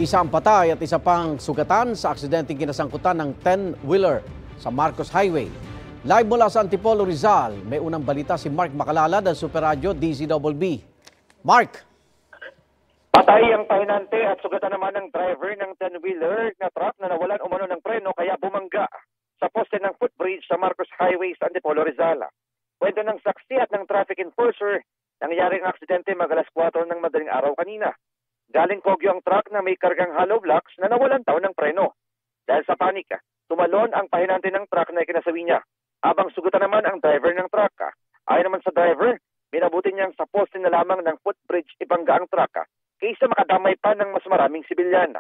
Isang patay at isa pang sugatan sa aksidenteng kinasangkutan ng 10-wheeler sa Marcos Highway. Live mula sa Antipolo, Rizal, may unang balita si Mark Macalala ng Super Radio DZBB. Mark! Patay ang pahinante at sugatan naman ng driver ng 10-wheeler na truck na nawalan umano ng preno kaya bumangga sa poste ng footbridge sa Marcos Highway sa Antipolo, Rizal. Kwento ng saksi at ng traffic enforcer, nangyari ang aksidente mag-alas 4 ng madaling araw kanina. Galing Kogyo ang truck na may kargang hollow blocks na nawalan daw ng preno. Dahil sa panika, tumalon ang pahinante ng truck na ikinasawi niya. Habang sugutan naman ang driver ng truck. Ayon naman sa driver, minabuti niyang sa poste na lamang ng footbridge ibangga ang truck kaysa makadamay pa ng mas maraming sibilyan.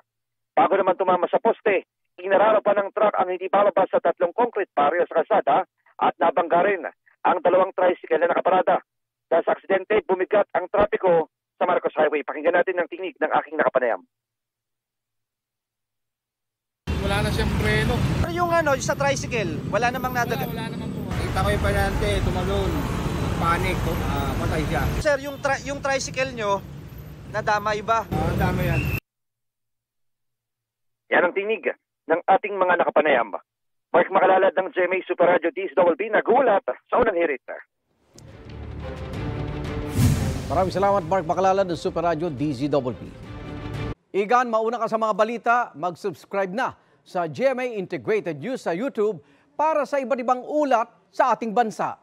Bago naman tumama sa poste, inararo pa ng truck ang hindi bababa sa 3 concrete barrier sa kalsada at nabangga rin ang 2 tricycle na nakaparada. Dahil sa aksidente, bumigat ang trapiko sa Marcos Highway. Pakinggan natin ang tinig ng aking nakapanayam. Wala na siyang preno. Pero yung sa tricycle, wala namang nadaga. Wala naman po. Kita ko yung panante, tumalon. Panic, patay siya. Sir, yung tricycle nyo, nadamay ba? Dami yan. Yan ang tinig ng ating mga nakapanayam. Mark Macalala ng GMA Super Radio DZBB nagulat sa unang hirit. Maraming salamat, Mark Macalala ng Super Radio DZBB. Igan, mauna ka sa mga balita, mag-subscribe na sa GMA Integrated News sa YouTube para sa iba't ibang ulat sa ating bansa.